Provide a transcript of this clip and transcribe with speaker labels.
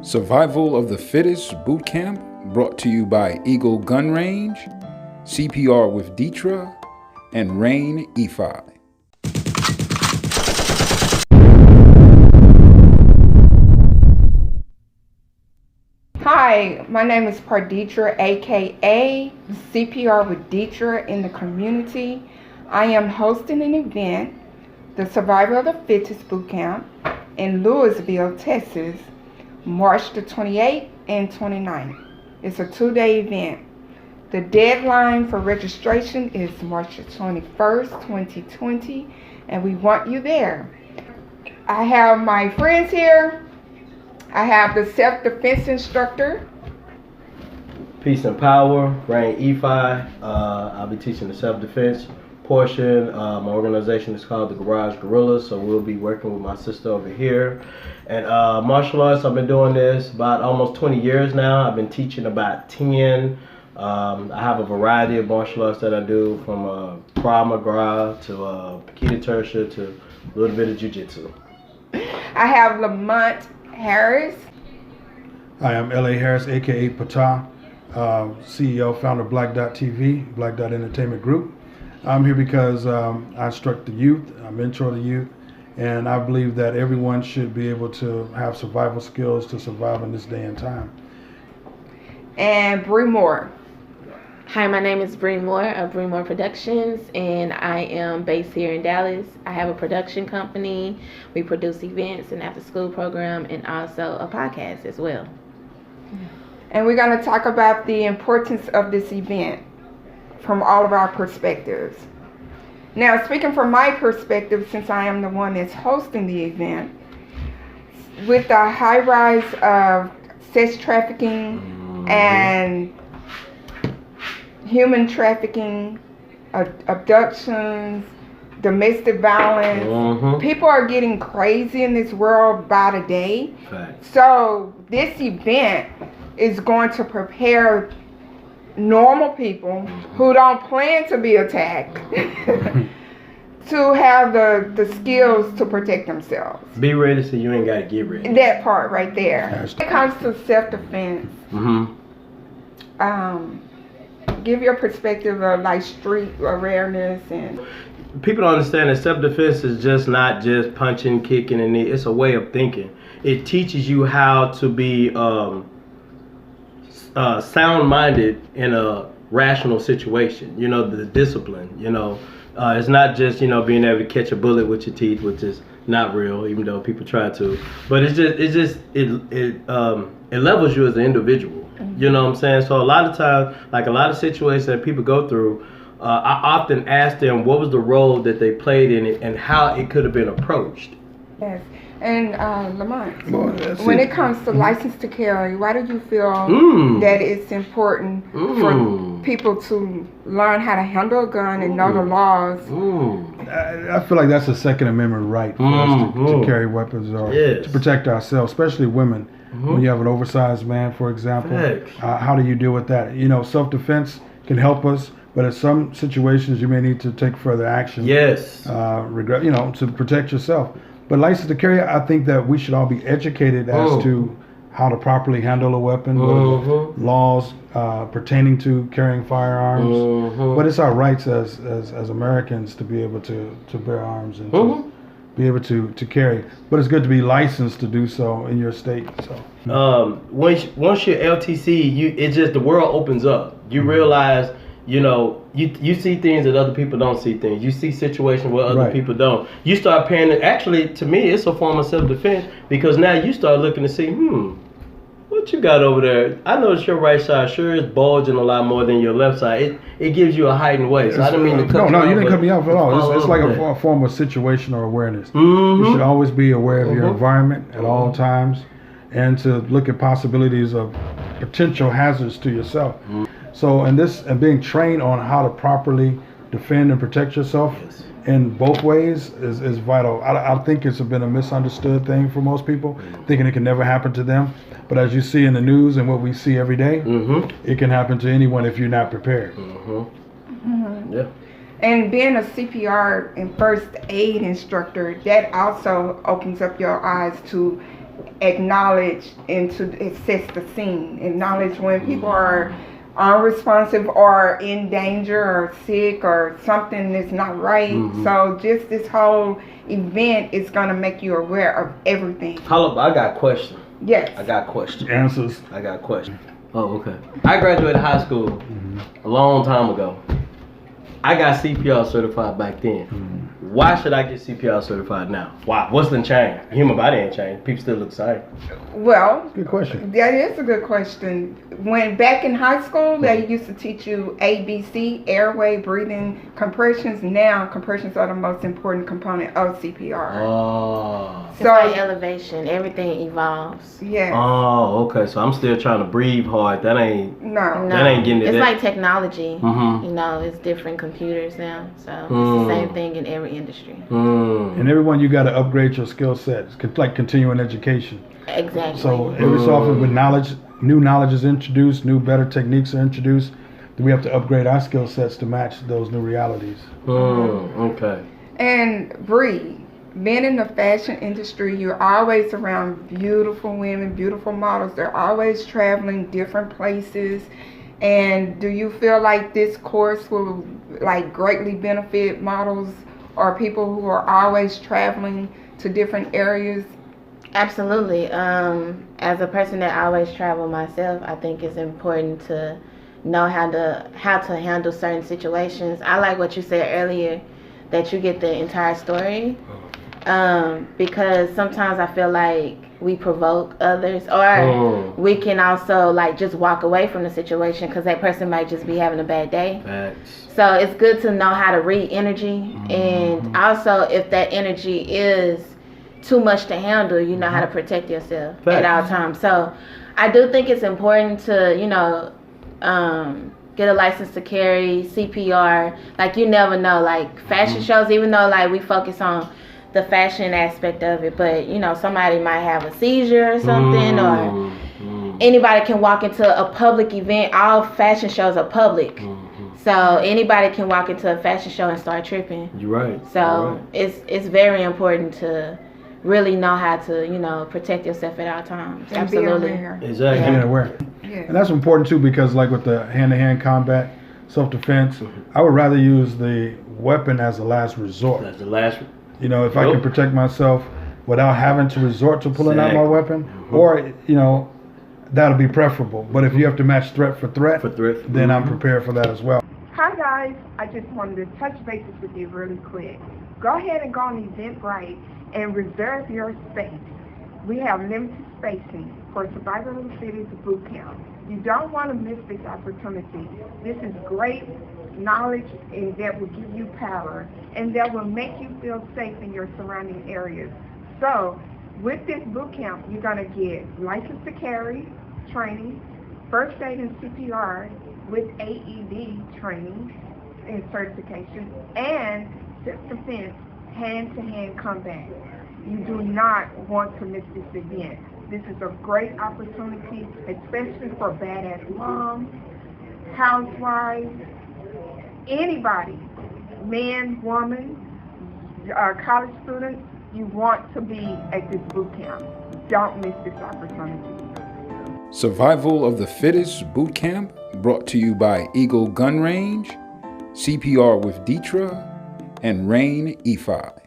Speaker 1: Survival of the Fittest Bootcamp, brought to you by Eagle Gun Range, CPR with Deetra, and Rain E5.
Speaker 2: Hi, my name is Parditra, aka CPR with Deetra in the community. I am hosting an event, the Survival of the Fittest Bootcamp, in Louisville, Texas, March the 28th and 29th. It's a 2-day event. The deadline for registration is March the 21st, 2020, and we want you there. I have my friends here. I have the self-defense instructor.
Speaker 3: Peace and power, Rain E5. I'll be teaching the self-defense portion. My organization is called the Garage Gorillas, so we'll be working with my sister over here. And martial arts, I've been doing this about almost 20 years now. I've been teaching about 10. I have a variety of martial arts that I do, from Krav Maga to Pakita Tersha to a little bit of Jiu-Jitsu.
Speaker 2: I have Lamont Harris.
Speaker 4: Hi, I'm L.A. Harris, a.k.a. Patah, CEO, founder of Black Dot TV, Black Dot Entertainment Group. I'm here because I instruct the youth, I mentor the youth, and I believe that everyone should be able to have survival skills to survive in this day and time.
Speaker 2: And Bree Moore.
Speaker 5: Hi, my name is Bree Moore of Bree Moore Productions, and I am based here in Dallas. I have a production company. We produce events and after-school program, and also a podcast as well.
Speaker 2: And we're going to talk about the importance of this event from all of our perspectives. Now, speaking from my perspective, since I am the one that's hosting the event, with the high rise of sex trafficking and human trafficking, abductions, domestic violence. People are getting crazy in this world by the day.
Speaker 3: Facts.
Speaker 2: So this event is going to prepare normal people who don't plan to be attacked to have the skills to protect themselves.
Speaker 3: Be ready so you ain't got to get ready.
Speaker 2: That part right there. When it comes to self-defense, give your perspective of like street awareness. And
Speaker 3: people don't understand that self-defense is just not just punching, kicking, and it's a way of thinking. It teaches you how to be sound-minded in a rational situation. You know, the discipline. You know, it's not just being able to catch a bullet with your teeth, which is not real, even though people try to. But it levels you as an individual. You know what I'm saying? So a lot of times, like a lot of situations that people go through, I often ask them what was the role that they played in it and how it could have been approached.
Speaker 2: Yes. And Lamont, when it comes to license to carry, why do you feel that it's important for people to learn how to handle a gun and know the laws?
Speaker 4: I feel like that's a Second Amendment right for us to carry weapons or to protect ourselves, especially women. When you have an oversized man, for example, how do you deal with that? You know, self-defense can help us, but in some situations you may need to take further action.
Speaker 3: Yes.
Speaker 4: To protect yourself. But license to carry, I think that we should all be educated as to how to properly handle a weapon, laws pertaining to carrying firearms. But it's our rights as Americans to be able to bear arms and to be able to carry. But it's good to be licensed to do so in your state. So
Speaker 3: once you're LTC, it's just the world opens up. You realize, you see things that other people don't see things. You see situations where other people don't. You start paying. Actually, to me, it's a form of self-defense, because now you start looking to see, what you got over there? I notice your right side sure is bulging a lot more than your left side. It gives you a heightened way. So I didn't mean to cut you off.
Speaker 4: No, you didn't cut me off at all. It's like a form of situational awareness. You should always be aware of your environment at all times, and to look at possibilities of potential hazards to yourself. So, and being trained on how to properly defend and protect yourself in both ways is vital. I think it's been a misunderstood thing for most people, thinking it can never happen to them. But as you see in the news and what we see every day, it can happen to anyone if you're not prepared.
Speaker 3: Yeah.
Speaker 2: And being a CPR and first aid instructor, that also opens up your eyes to acknowledge and to assess the scene. Acknowledge when people are unresponsive or in danger or sick or something is not right. So just this whole event is going to make you aware of everything.
Speaker 3: Hold up, I got a question.
Speaker 2: Yes.
Speaker 3: I got a question.
Speaker 4: Answers.
Speaker 3: I got a question. Oh, okay. I graduated high school a long time ago. I got CPR certified back then. Why should I get CPR certified now? Why? What's the change? Human body ain't changed. People still look the same.
Speaker 2: Well,
Speaker 4: Good question.
Speaker 2: that is a good question. When back in high school, they used to teach you ABC, airway, breathing, compressions. Now, compressions are the most important component of CPR.
Speaker 3: Oh.
Speaker 5: It's like elevation. Everything evolves.
Speaker 2: Yeah.
Speaker 3: Oh, okay. So I'm still trying to breathe hard. That ain't.
Speaker 2: No.
Speaker 3: That ain't getting it.
Speaker 5: It's like technology.
Speaker 3: Mhm.
Speaker 5: You know, it's different computers now. So it's the same thing in every industry.
Speaker 4: And everyone, you got to upgrade your skill set. It's like continuing education.
Speaker 5: Exactly.
Speaker 4: So every so often when new knowledge is introduced, new better techniques are introduced, then we have to upgrade our skill sets to match those new realities.
Speaker 3: Okay.
Speaker 2: And Bree, being in the fashion industry, you're always around beautiful women, beautiful models. They're always traveling different places. And do you feel like this course will like greatly benefit models or people who are always traveling to different areas?
Speaker 5: Absolutely. As a person that always travel myself, I think it's important to know how to handle certain situations. I like what you said earlier, that you get the entire story. Because sometimes I feel like we provoke others, or we can also like just walk away from the situation because that person might just be having a bad day.
Speaker 3: Facts.
Speaker 5: So it's good to know how to read energy, and also if that energy is too much to handle, you know how to protect yourself at all times. So I do think it's important to, you know, get a license to carry, CPR. Like, you never know, like fashion shows, even though like we focus on the fashion aspect of it, but you know, somebody might have a seizure or something, or anybody can walk into a public event. All fashion shows are public. So anybody can walk into a fashion show and start tripping.
Speaker 3: You're right.
Speaker 5: So it's very important to really know how to, you know, protect yourself at all times.
Speaker 2: And
Speaker 5: Absolutely.
Speaker 2: be aware.
Speaker 3: Exactly.
Speaker 4: Being aware.
Speaker 2: Yeah.
Speaker 4: And that's important too, because like with the hand-to-hand combat, self-defense, I would rather use the weapon as a last resort.
Speaker 3: That's the last.
Speaker 4: You know, if I can protect myself without having to resort to pulling out my weapon, or, you know, that'll be preferable. But if you have to match threat for threat, then I'm prepared for that as well.
Speaker 2: Hi guys, I just wanted to touch bases with you really quick. Go ahead and go on Eventbrite and reserve your space. We have limited spacing for Survival of the Fittest Bootcamp. You don't want to miss this opportunity. This is great knowledge, and that will give you power, and that will make you feel safe in your surrounding areas. So with this boot camp, you're going to get license to carry training, first aid and CPR with AED training and certification, and self-defense, hand-to-hand combat. You do not want to miss this event. This is a great opportunity, especially for badass moms, housewives, anybody, man, woman, college students. You want to be at this boot camp. Don't miss this opportunity.
Speaker 1: Survival of the Fittest Bootcamp, brought to you by Eagle Gun Range, CPR with Deetra, and Rain E5.